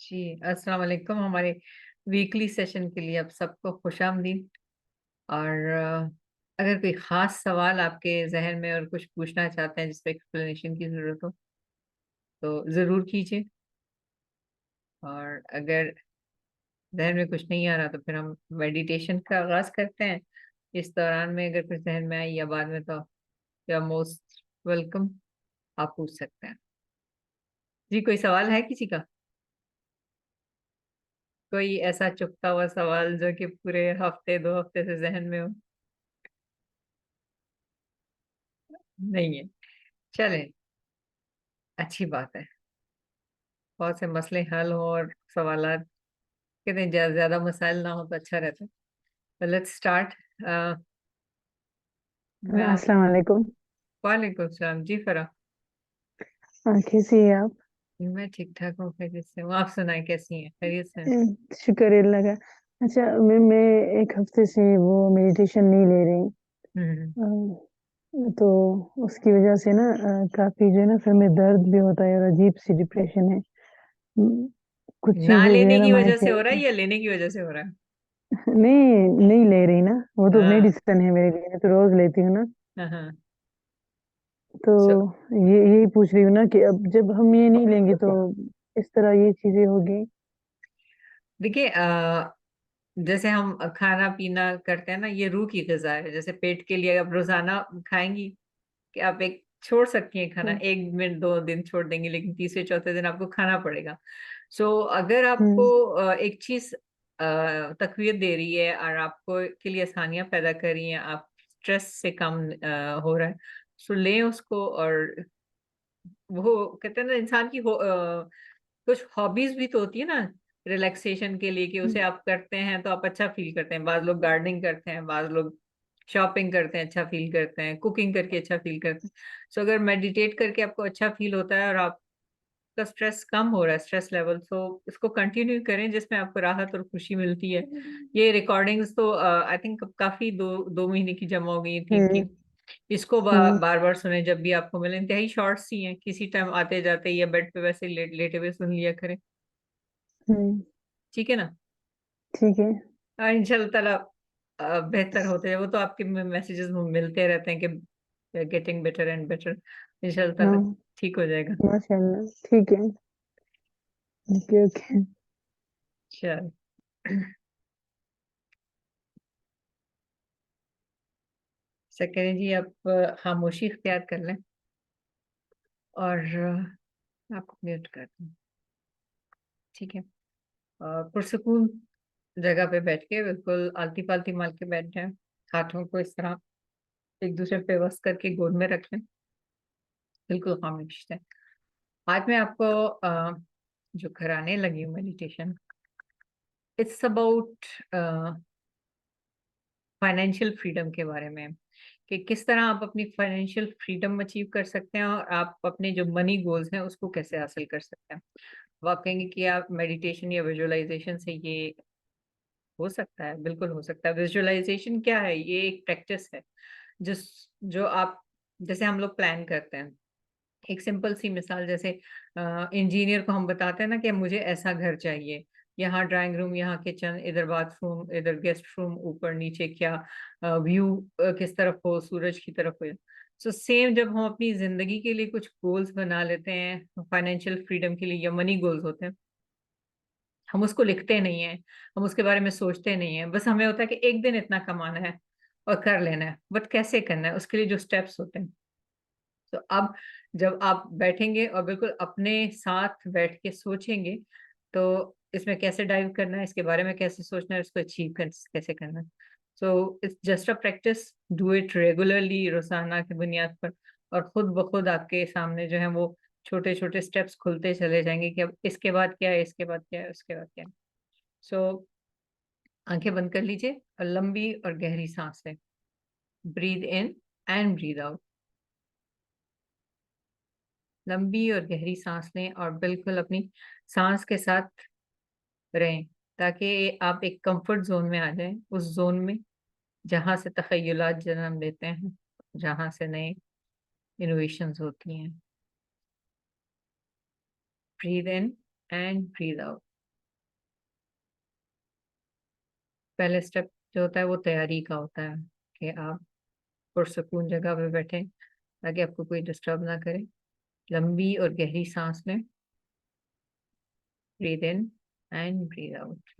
जी, अस्सलाम वालेकुम। हमारे वीकली सेशन के लिए आप सबको खुशामदीद। और अगर कोई ख़ास सवाल आपके ज़हन में और कुछ पूछना चाहते हैं जिस पे एक्सप्लेनेशन की ज़रूरत हो, तो ज़रूर कीजिए। और अगर ज़हन में कुछ नहीं आ रहा तो फिर हम मेडिटेशन का आगाज़ करते हैं। इस दौरान में अगर कुछ ज़हन में आए या बाद में, तो यू आर मोस्ट वेलकम, आप पूछ सकते हैं। जी, कोई सवाल है किसी का? कोई ऐसा चुभता हुआ सवाल जो कि पूरे हफ़्ते, 2 हफ़्ते से ज़हन में हो? नहीं है। चलें, अच्छी बात है। बहुत से मसले हल हों और सवालात कहते हैं ज़्यादा मसाइल ना हो तो अच्छा रहता है। तो लेट्स स्टार्ट। अ, मैं आप अस्सलाम वालेकुम। वालेकुम सलाम। जी, फ़रा। कैसी हैं आप? मैं ठीक-ठाक हूँ, खैरियत से हूँ। आप सुनाएँ कैसी हैं? खैरियत से हैं? शुक्र अल्लाह का। अच्छा मैं 1 हफ़्ते से वो मेडिटेशन नहीं ले रही। हुँ, हुँ। तो उसकी वज़ह से ना काफ़ी जो है ना सर में दर्द भी होता है और अजीब-सी डिप्रेशन है। उम, कुछ ना चीज़ें जो है लेने ना की माइंड वज़ह से हो रहा है से या लेने की वज़ह से हो रहा है? नहीं, नहीं ले रही ना, वो तो हाँ। मेडिसिन है मेरे लिए, मैं तो रोज़ लेती हूँ ना। हाँ, हाँ। तो सो ये यही पूछ रही हूँ ना कि अब जब हम ये नहीं लेंगे तो इस तरह ये चीज़ें होगी। देखिए, जैसे हम खाना-पीना करते हैं ना, ये रूह की ग़िज़ा है। जैसे पेट के लिए आप रोज़ाना खाएँगी, कि आप एक छोड़ सकती हैं खाना, हुँ, 1 मिनट 2 दिन छोड़ देंगी, लेकिन तीसरे चौथे दिन आपको खाना पड़ेगा। सो अगर आपको हुँ, एक चीज़ तक़वियत दे रही है और आपको के लिए आसानियाँ पैदा कर रही हैं, आप स्ट्रेस से कम हो रहा है, सो लें उसको। और वो कहते हैं ना, इंसान की कुछ हॉबीज़ भी तो होती है ना, रिलैक्सेशन के लिए, कि हुँ, उसे आप करते हैं तो आप अच्छा फ़ील करते हैं। बाज़ लोग गार्डनिंग करते हैं, बाज़ लोग शॉपिंग करते हैं, अच्छा फ़ील करते हैं, कुकिंग करके अच्छा फ़ील करते हैं। सो अगर मेडिटेट करके आपको अच्छा फ़ील होता है और आपका स्ट्रेस कम हो रहा है, स्ट्रेस लेवल, तो इसको कंटिन्यू करें जिसमें आपको राहत और खुशी मिलती है। ये रिकॉर्डिंग्स तो आई थिंक काफ़ी 2 महीने की जमा हो गई हैं, हुँ, ठीक-ठीक। इसको हुँ, बार-बार सुनें जब भी आपको मिले, इंतहाई शॉर्ट्स ही हैं, किसी टाइम आते-जाते या बेड पे वैसे ही लेटे हुए सुन लिया करें। हुँ। ठीक है ना? ठीक है। इंशाअल्लाह ताला बेहतर होते हैं। वो तो आपके मैसेजेस मिलते रहते हैं कि गेटिंग बेटर एंड बेटर। इंशाअल्लाह ताला हाँ, ठीक हो जाएगा। माशाअल्लाह, ठीक है। Okay, okay. चल ऐसा करें जी, आप खामोशी इख्तियार कर लें और आपको म्यूट कर दूँ। ठीक है? पुरसुकून जगह पे बैठ के बिल्कुल आलती-पालती मार के बैठ जाएँ। हाथों को इस तरह एक-दूसरे पे वस करके गोद में रख लें, बिल्कुल खामोश रहें। आज मैं आपको जो कराने लगी हूँ meditation, it's about financial freedom के बारे में, कि किस तरह आप अपनी फाइनेंशियल फ्रीडम अचीव कर सकते हैं और आप अपने जो मनी गोल्स हैं उसको कैसे हासिल कर सकते हैं। वो आप कहेंगे कि आप मेडिटेशन या विजुअलाइजेशन से ये हो सकता है, बिल्कुल हो सकता है। विजुअलाइजेशन क्या है? ये एक प्रैक्टिस है, जिस जो आप जैसे हम लोग प्लान करते हैं। एक सिंपल सी मिसाल, जैसे इंजीनियर को हम बताते हैं ना कि मुझे ऐसा घर चाहिए, यहाँ ड्राइंग रूम, यहाँ किचन, इधर बाथरूम, इधर गेस्ट रूम, ऊपर नीचे क्या व्यू किस तरफ हो, सूरज की तरफ हो। सो सेम जब हम अपनी ज़िंदगी के लिए कुछ गोल्स बना लेते हैं, फाइनेंशियल फ्रीडम के लिए या मनी गोल्स होते हैं, हम उसको लिखते नहीं हैं, हम उसके बारे में सोचते नहीं हैं, बस हमें होता है कि एक दिन इतना कमाना है और कर लेना है, बट कैसे करना है, उसके लिए जो स्टेप्स होते हैं। तो अब जब आप बैठेंगे और बिल्कुल अपने साथ बैठ के सोचेंगे, तो इसमें कैसे डाइव करना है, इसके बारे में कैसे सोचना है, इसको अचीव कैसे करना है। So it's just a practice, do it regularly, रोज़ाना की बुनियाद पर, और खुद ब खुद आपके सामने जो है वो छोटे-छोटे स्टेप्स खुलते चले जाएँगे कि अब इसके बाद क्या है, इसके बाद क्या है, उसके बाद क्या है। सो आँखें बंद कर लीजिए और लंबी और गहरी साँस लें। Breathe in and breathe out. लंबी और गहरी साँस लें और बिल्कुल अपनी साँस के साथ रहें, ताकि आप एक कंफर्ट ज़ोन में आ जाएँ, उस ज़ोन में जहाँ से तख़य्युलात जन्म लेते हैं, जहाँ से नए इनोवेशंस होती हैं। Breathe in and breathe out. पहले स्टेप जो होता है वो तैयारी का होता है कि आप पुरसुकून जगह पे बैठें ताकि आपको कोई डिस्टर्ब ना करे। लंबी और गहरी सांस लें। Breathe in and breathe out.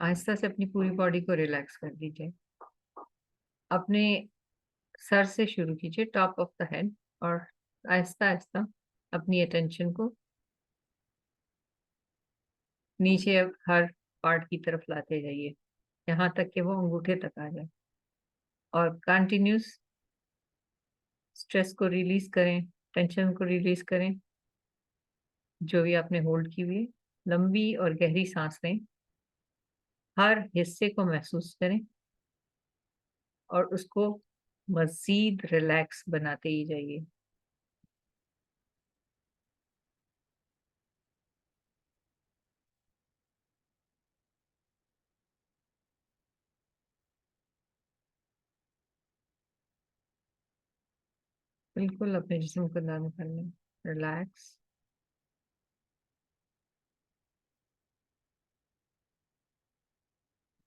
आहिस्ता से अपनी पूरी बॉडी को रिलैक्स कर दीजिए। अपने सर से शुरू कीजिए, टॉप ऑफ द हेड, और आहिस्ता आहिस्ता अपनी अटेंशन को नीचे हर पार्ट की तरफ लाते जाइए, यहाँ तक कि वो अंगूठे तक आ जाए। और कंटिन्यूस स्ट्रेस को रिलीज करें, टेंशन को रिलीज करें जो भी आपने होल्ड की हुई है। लंबी और गहरी सांस लें, हर हिस्से को महसूस करें और उसको मजीद रिलैक्स बनाते ही जाइए। बिल्कुल अपने जिस्म को नरम कर लें, रिलैक्स।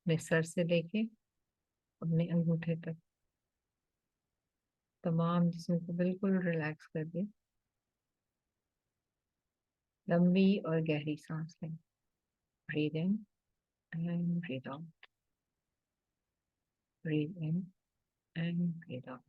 अपने सर से लेके अपने अंगूठे तक तमाम जिस्म को बिल्कुल रिलैक्स कर दें। लंबी और गहरी सांस लें। Breathe in and breathe out. Breathe in and breathe out.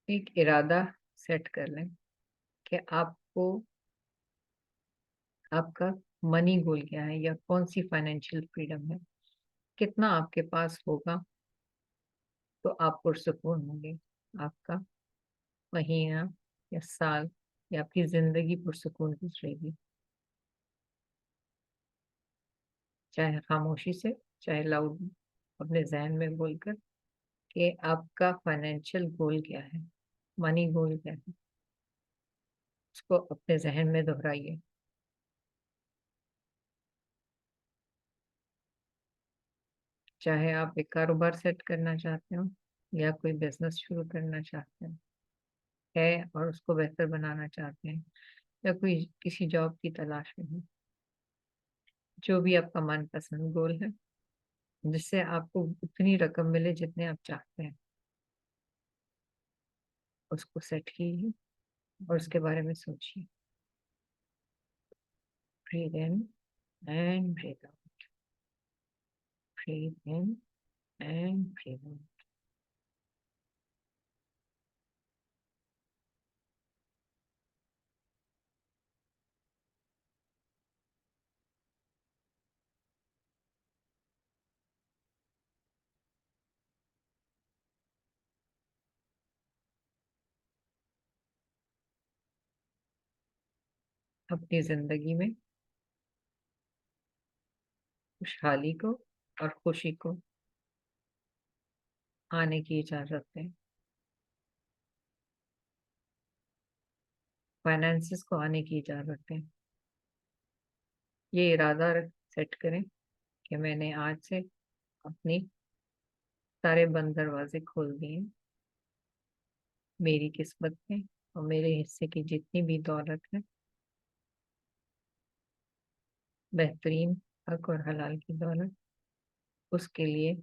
एक इरादा सेट कर लें कि आपको आपका मनी गोल क्या है या कौन सी फाइनेंशियल फ्रीडम है। कितना आपके पास होगा तो आप पुरसुकून होंगे। आपका महीना या साल या आपकी जिंदगी पुरसुकून गुजरेगी। चाहे खामोशी से, चाहे लाउड, अपने जहन में बोलकर कि आपका फाइनेंशियल गोल क्या है, मनी गोल क्या है, उसको अपने जहन में दोहराइए। चाहे आप एक कारोबार सेट करना चाहते हो या कोई बिजनेस शुरू करना चाहते हैं है और उसको बेहतर बनाना चाहते हैं, या कोई किसी जॉब की तलाश में है, जो भी आपका मनपसंद गोल है जिससे आपको उतनी रकम मिले जितने आप चाहते हैं, उसको सेट कीजिए और उसके बारे में सोचिए। Breathe in and breathe out. Breathe in and breathe out. अपनी जिंदगी में खुशहाली को और खुशी को आने की इजाजत दें। फाइनेंसिस को आने की इजाजत दें। ये इरादा सेट करें कि मैंने आज से अपनी सारे बंद दरवाजे खोल दिए। मेरी किस्मत में और मेरे हिस्से की जितनी भी दौलत है, बेहतरीन हक और हलाल की दौलत, उसके लिए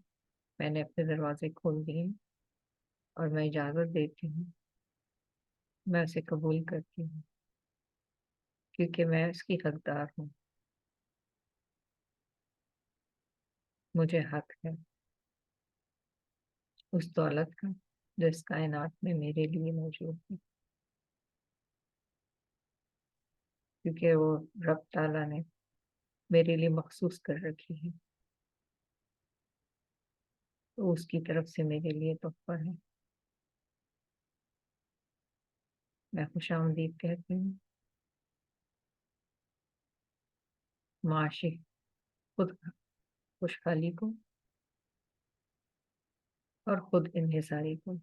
मैंने अपने दरवाजे खोल दिए और मैं इजाज़त देती हूँ, मैं उसे कबूल करती हूँ क्योंकि मैं उसकी हकदार हूँ। मुझे हक है उस दौलत का जो इस कायनात में मेरे लिए मौजूद है, क्योंकि वो रब ताला ने मेरे लिए मखसूस कर रखी है, तो उसकी तरफ से मेरे लिए तोहफा है। मैं खुशामदीद कहती हूँ। माशी खुद खुशहाली को और खुद इन्हिसारी को।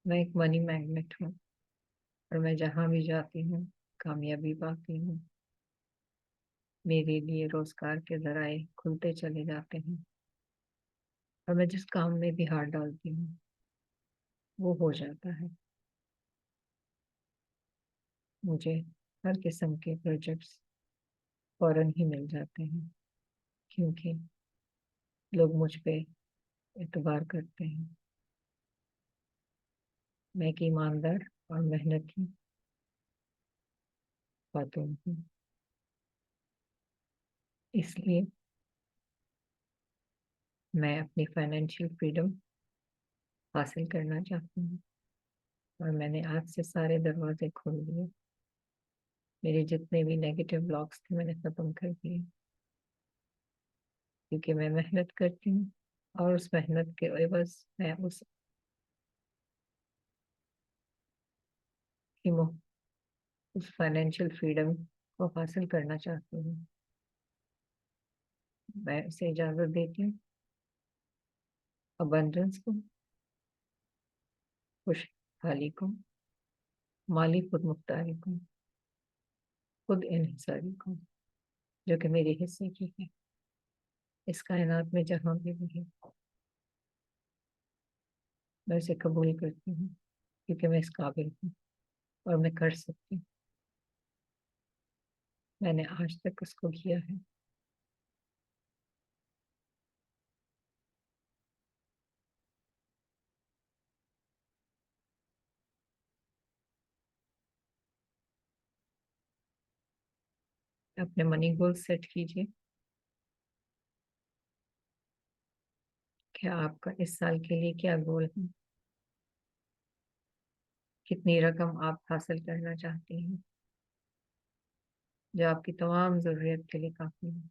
मैं एक मनी मैग्नेट हूँ और मैं जहाँ भी जाती हूँ कामयाबी पाती हूँ। मेरे लिए रोजगार के जराए खुलते चले जाते हैं और मैं जिस काम में भी हाथ डालती हूँ वो हो जाता है। मुझे हर किस्म के प्रोजेक्ट्स फौरन ही मिल जाते हैं क्योंकि लोग मुझ पे एतबार करते हैं। मैं एक ईमानदार और मेहनती खातून हूँ, इसलिए मैं अपनी फाइनेंशियल फ्रीडम हासिल करना चाहती हूँ और मैंने आज से सारे दरवाजे खोल दिए। मेरे जितने भी नेगेटिव ब्लॉक्स थे मैंने खत्म कर दिए क्योंकि मैं मेहनत करती हूँ और उस मेहनत के एवज मैं की मु- उस फाइनेंशियल फ्रीडम को हासिल करना चाहती हूँ। मैं उसे इजाजत देती हूँ अबंडेंस को, खुशहाली को, माली खुद मुख्तारी को, खुद इन्हिसारी को, जो कि मेरे हिस्से की है इस कायनात में जहाँ भी है। मैं उसे कबूल करती हूँ क्योंकि मैं इस काबिल हूँ और मैं कर सकती हूँ। मैंने आज तक उसको किया है। अपने मनी गोल सेट कीजिए। क्या आपका इस साल के लिए क्या गोल है? कितनी रकम आप हासिल करना चाहती हैं जो आपकी तमाम जरूरत के लिए काफी है?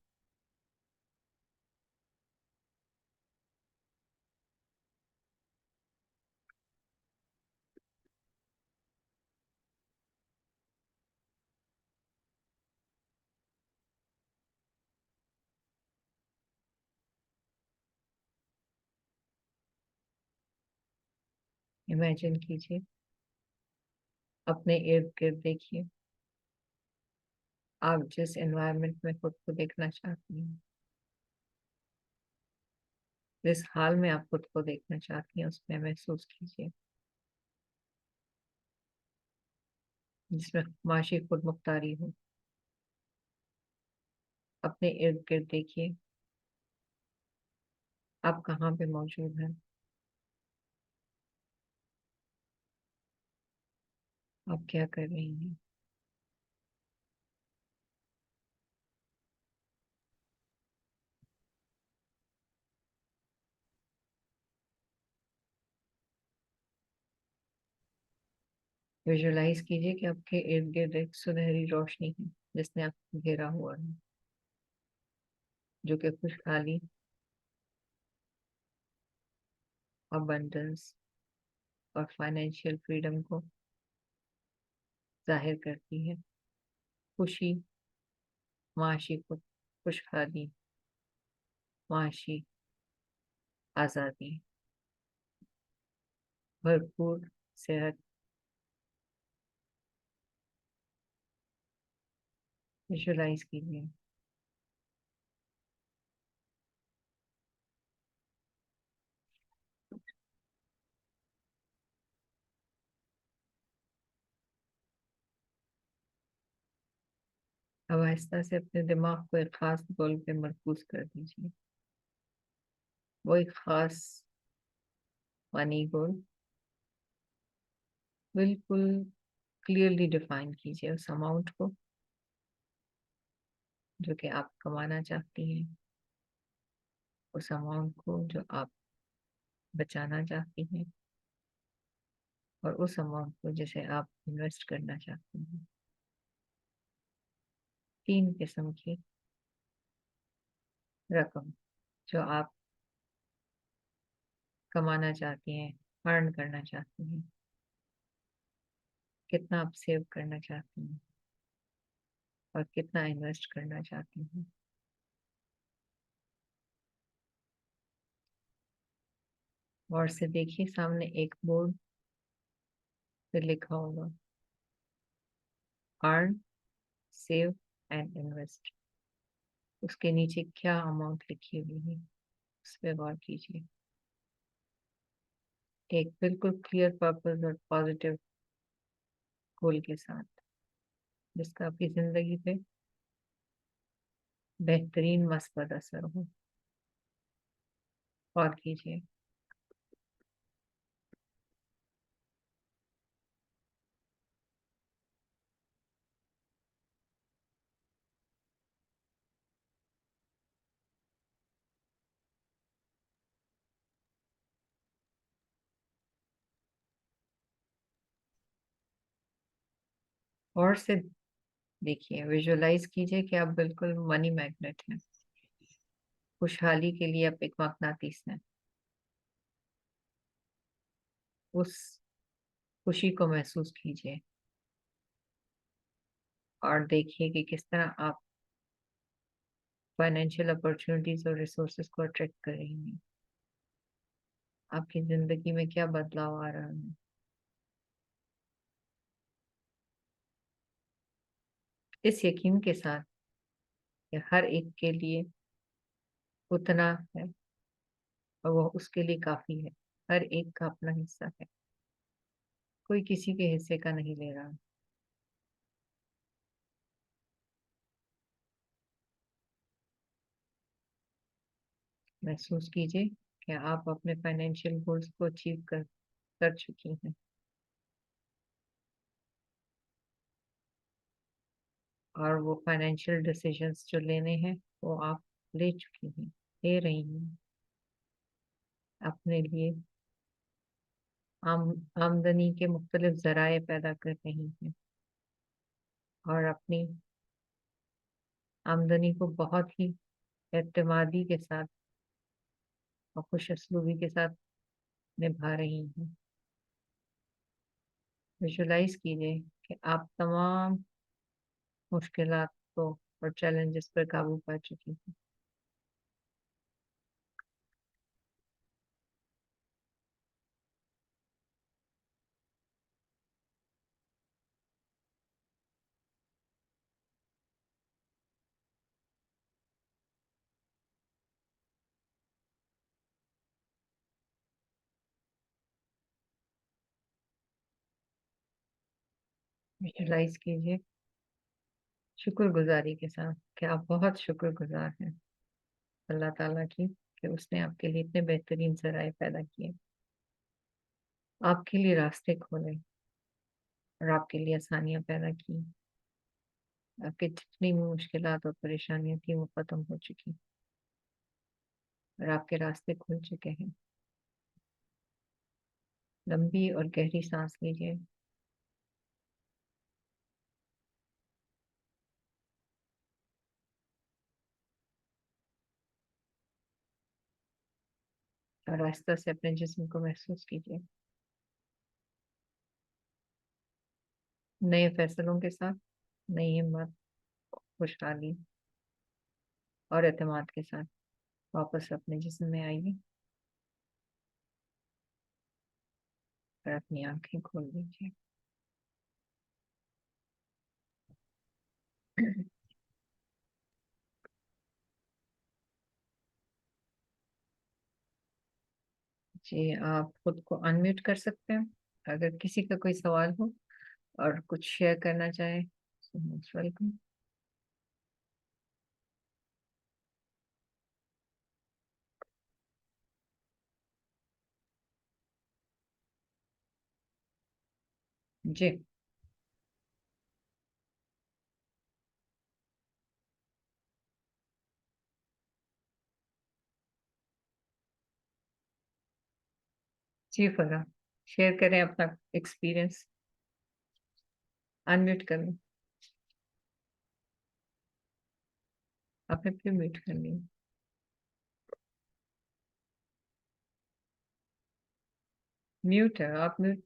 इमेजिन कीजिए, अपने इर्द गिर्द देखिए, आप जिस एनवायरनमेंट में खुद को देखना चाहती हैं, जिस हाल में आप खुद को देखना चाहती हैं उसमें महसूस कीजिए, जिसमें माशी खुद मुख्तारी हो। अपने इर्द गिर्द देखिए, आप कहाँ पे मौजूद हैं, आप क्या कर रही हैं। विजुलाइज कीजिए कि आपके इर्द गिर्द एक सुनहरी रोशनी है जिसने आपको घेरा हुआ है, जो कि खुशहाली, अबंडेंस और फाइनेंशियल फ्रीडम को जाहिर करती है। खुशी, माशी खुशहाली, माशी आज़ादी, भरपूर सेहत। विजुलाइज कीजिए। अब आहिस्ता से अपने दिमाग को एक खास गोल पे मरकूज कर दीजिए। वो एक खास मनी गोल बिल्कुल क्लियरली डिफाइन कीजिए उस अमाउंट को जो कि आप कमाना चाहती हैं, उस अमाउंट को जो आप बचाना चाहती हैं और उस अमाउंट को जैसे आप इन्वेस्ट करना चाहती हैं। 3 किस्म की रकम जो आप कमाना चाहती हैं, अर्न करना चाहती हैं, कितना आप सेव करना चाहती हैं और कितना इन्वेस्ट करना चाहती हैं। और से देखिए सामने एक बोर्ड पे लिखा होगा अर्न, सेव एंड इन्वेस्ट। उसके नीचे क्या अमाउंट लिखी हुई है उस पर गौर कीजिए। एक बिल्कुल क्लियर पर्पस और पॉजिटिव गोल के साथ जिसका आपकी जिंदगी पे बेहतरीन मस्बत असर हो। गौर कीजिए। और से देखिए, विजुअलाइज कीजिए कि आप बिल्कुल मनी मैग्नेट हैं। खुशहाली के लिए आप एक मकनातीस हैं। उस खुशी को महसूस कीजिए और देखिए कि किस तरह आप फाइनेंशियल अपॉर्चुनिटीज और रिसोर्सेज को अट्रैक्ट कर रही हैं। आपकी जिंदगी में क्या बदलाव आ रहा है। इस यकीन के साथ कि हर एक के लिए उतना है और वो उसके लिए काफी है। हर एक का अपना हिस्सा है, कोई किसी के हिस्से का नहीं ले रहा। महसूस कीजिए कि आप अपने फाइनेंशियल गोल्स को अचीव कर चुकी हैं और वो फाइनेंशियल डिसीजंस जो लेने हैं वो आप ले चुकी हैं, ले रही हैं। अपने लिए आमदनी के मुख्तलिफ जराए पैदा कर रही हैं और अपनी आमदनी को बहुत ही एतमादी के साथ और खुश असलूबी के साथ निभा रही हैं। विजुलाइज कीजिए कि आप तमाम मुश्किलात को और चैलेंजेस पर काबू पा चुकी हैं। विजुलाइज कीजिए शुक्रगुजारी के साथ कि आप बहुत शुक्रगुजार हैं अल्लाह ताला की कि उसने आपके लिए इतने बेहतरीन जराए पैदा किए, आपके लिए रास्ते खोले और आपके लिए आसानियां पैदा की। आपकी जितनी भी मुश्किलात और परेशानियां थी वो खत्म हो चुकी और आपके रास्ते खुल चुके हैं। लंबी और गहरी सांस लीजिए और आहिस्ता से अपने जिस्म को महसूस कीजिए नए फैसलों के साथ, नई हिम्मत, खुशहाली और एतमाद के साथ वापस अपने जिस्म में आइए और अपनी आंखें खोल दीजिए। जी, आप खुद को अनम्यूट कर सकते हैं अगर किसी का कोई सवाल हो और कुछ शेयर करना चाहे। Most welcome. जी, जी फरा, शेयर करें अपना एक्सपीरियंस। अनम्यूट कर लो, आपने फिर म्यूट करनी है। म्यूट है, आप म्यूट।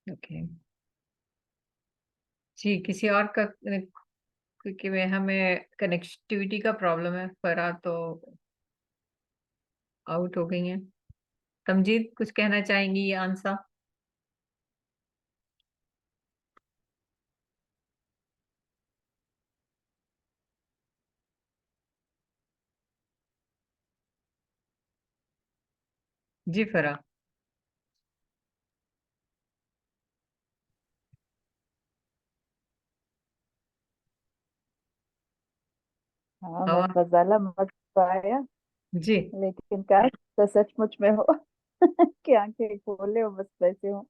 ओके जी, किसी और का, क्योंकि मैं हमें कनेक्टिविटी का प्रॉब्लम है, फरा तो आउट हो गई है। तमजीद कुछ कहना चाहेंगी ये आंसर? जी फरा। हाँ, मैं हवा। गजाला मत पाया, जी। लेकिन काश तो सचमुच में हो कि आंखें खोले हो बस वैसे हो।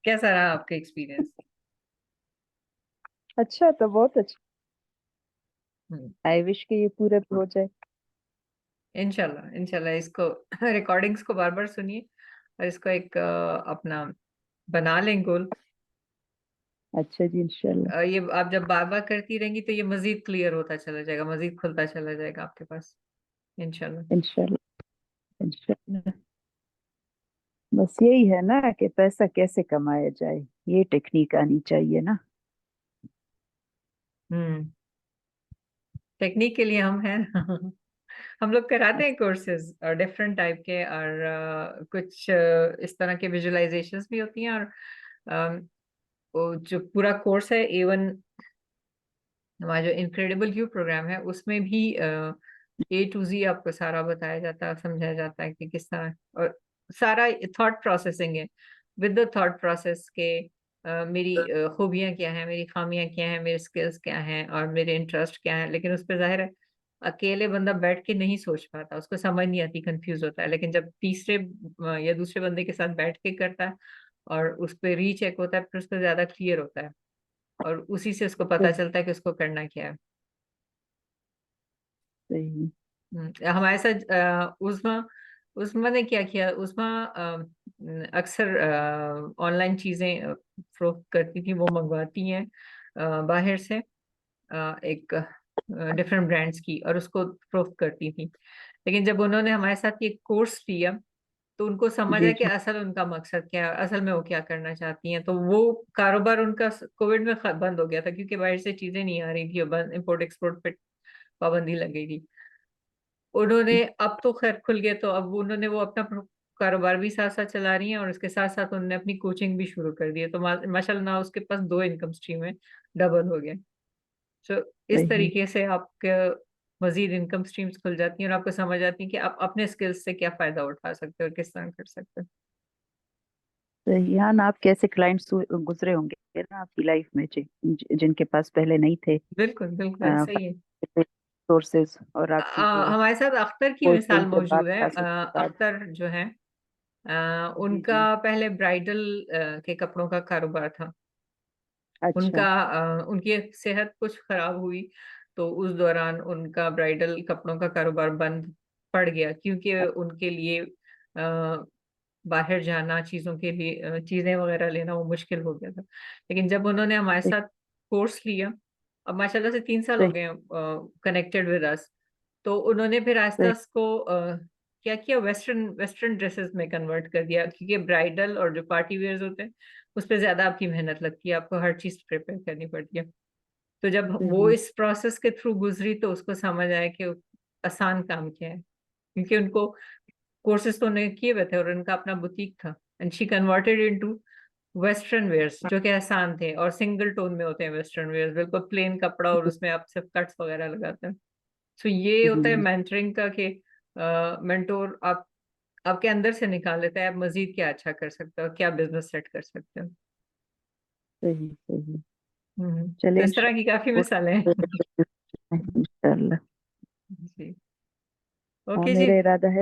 कैसा रहा आपका एक्सपीरियंस? अच्छा, तो बहुत अच्छा। हम्म। आई विश कि ये पूरा भी हो जाए। इंशाल्लाह इंशाल्लाह, इसको रिकॉर्डिंग्स को बार बार सुनिए और इसको एक अपना बना लें गोल। अच्छा जी, इंशाल्लाह। ये आप जब बार बार करती रहेंगी तो ये मजीद क्लियर होता चला जाएगा, मजीद खुलता चला जाएगा आपके पास, इंशाल्लाह। इंशाल्लाह। इंशाल्लाह। बस यही है ना कि पैसा कैसे कमाया जाए, ये टेक्निक आनी चाहिए ना। हम्म। टेक्निक के लिए हम हैं। हम लोग कराते हैं कोर्सेज और डिफरेंट टाइप के, और कुछ इस तरह के विजुअलाइजेशंस भी होती हैं, और वो जो पूरा कोर्स है, इवन हमारा जो इनक्रेडिबल यू प्रोग्राम है, उसमें भी A to Z आपको सारा बताया जाता है, समझाया जाता है कि किस तरह, और सारा थॉट प्रोसेसिंग है। विद द थॉट प्रोसेस के मेरी खूबियां क्या हैं, मेरी खामियां क्या हैं, मेरे स्किल्स क्या हैं, और मेरे इंटरेस्ट क्या हैं। लेकिन उस पर जाहिर है अकेले बंदा बैठ के नहीं सोच पाता, उसको समझ नहीं आती, कंफ्यूज होता है। लेकिन जब तीसरे या दूसरे बंदे के साथ बैठ के करता है और उस पर रीचेक होता है, फिर उसको ज्यादा क्लियर होता है, और उसी से उसको पता सही। चलता है कि उसको करना क्या है। सही। हमारे साथ उस्मा उस्मा ने क्या किया, उस्मा अक्सर ऑनलाइन चीजें फरोख्त करती थी, वो मंगवाती हैं बाहर से, एक डिफरेंट ब्रांड्स की, और उसको फरोख्त करती थी। लेकिन जब उन्होंने हमारे साथ ये कोर्स लिया तो उनको समझ जी आया कि जी। असल उनका मकसद क्या है, असल में वो क्या करना चाहती हैं। तो वो कारोबार उनका कोविड में बंद हो गया था, क्योंकि बाहर से चीजें नहीं आ रही थी और इम्पोर्ट एक्सपोर्ट पे पाबंदी लग गई थी। उन्होंने, अब तो खैर खुल गया, तो अब उन्होंने वो अपना कारोबार भी साथ साथ चला रही हैं, और उसके साथ साथ उन्होंने अपनी कोचिंग भी शुरू कर दी है। तो माशाल्लाह उसके पास दो इनकम स्ट्रीम है, डबल हो गया। तो इस सही। तरीके से आपके मजीद इनकम स्ट्रीम्स खुल जाती हैं, और आपको समझ आती है कि आप अपने स्किल्स से क्या फायदा उठा सकते हो और किस तरह कर सकते हो। सही। हाँ ना, आप कैसे क्लाइंट्स गुजरे होंगे ना आपकी लाइफ में, जिनके पास पहले नहीं थे बिल्कुल बिल्कुल ऐसा ही है। सोर्सेज, और आपकी जो हमारे साथ अख्तर की मिसाल कोचिंग के बाद मौजूद है। क्लासेस के बाद। अख्तर जो है, जी उनका जी। पहले ब्राइडल के कपड़ों का कारोबार था। अच्छा। उनकी सेहत कुछ खराब हुई, तो उस दौरान उनका ब्राइडल कपड़ों का कारोबार बंद पड़ गया, क्योंकि उनके लिए बाहर जाना, चीजों के लिए चीजें वगैरह लेना वो मुश्किल हो गया था। लेकिन जब उन्होंने हमारे सही। साथ कोर्स लिया, अब माशाल्लाह से 3 साल हो सही। गए कनेक्टेड विद अस, तो उन्होंने फिर आस्ता सही। उसको क्या किया, वेस्टर्न वेस्टर्न ड्रेसेस में कन्वर्ट कर दिया, क्योंकि ब्राइडल और जो पार्टी वेयर्स होते हैं उस पर ज्यादा आपकी मेहनत लगती है, आपको हर चीज प्रिपेयर करनी पड़ती है। तो जब वो सही। इस प्रोसेस के थ्रू गुजरी तो उसको समझ आया कि आसान काम क्या है, क्योंकि उनको कोर्सेज तो उन्होंने किए हुए थे और उनका अपना बुटीक था, and she converted into western wears जो कि आसान थे और सिंगल टोन में होते हैं। वेस्टर्न वेयर्स बिल्कुल प्लेन कपड़ा, और उसमें आप सिर्फ कट्स वगैरह लगाते हैं। सो ये होता है जी। मेंटरिंग का, कि मेंटोर आप आपके अंदर से निकाल लेता है आप मजीद क्या अच्छा कर सकते हो, क्या बिजनेस सेट कर सकते हो। सही। सही। तो चलिए इस तरह की काफी मिसालें हैं। इंशाल्लाह। जी। हाँ ओके जी। मेरा इरादा है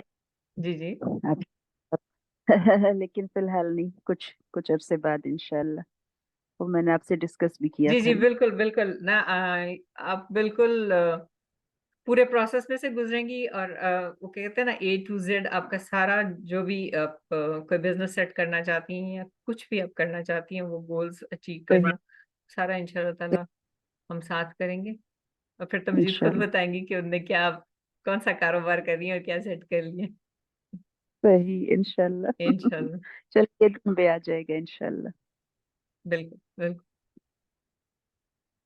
जी जी आप लेकिन फिलहाल नहीं, कुछ कुछ अरसे बाद इंशाल्लाह। वो मैंने आपसे डिस्कस भी किया जी था जी, ना। बिल्कुल बिल्कुल ना, आप बिल्कुल पूरे प्रोसेस में से गुजरेंगी, और वो कहते हैं ना, A to Z आपका सारा जो भी आप कोई बिजनेस सेट करना चाहती हैं या कुछ भी आप करना चाहती हैं, वो गोल्स अचीव सही करना सारा इंशाल्लाह ताला हम साथ करेंगे। और फिर तो मजीद खुद इंशाल्लाह। बताएंगी कि उनने क्या, कौन सा कारोबार कर रही है और क्या सेट कर लिया। सही इंशाल्लाह। इंशाल्लाह। चलिए दिन पे आ जाएगा इंशाल्लाह। बिल्कुल बिल्कुल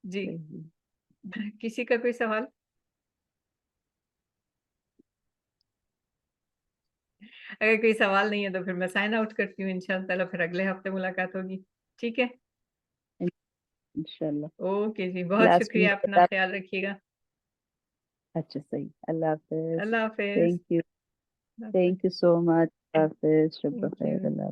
जी। सही। किसी का कोई सवाल? अगर कोई सवाल नहीं है तो फिर मैं साइन आउट करती हूँ, इंशाल्लाह ताला फिर अगले हफ्ते मुलाकात होगी। ठीक है। इंशाल्लाह। ओके जी, बहुत लास्ट शुक्रिया, में अपना ख्याल रखिएगा। अच्छा सही, अल्लाह हाफिज। अल्लाह हाफिज। Thank you, thank you so much. हाफिज, शब थैंक बखैर, यू। अल्लाह।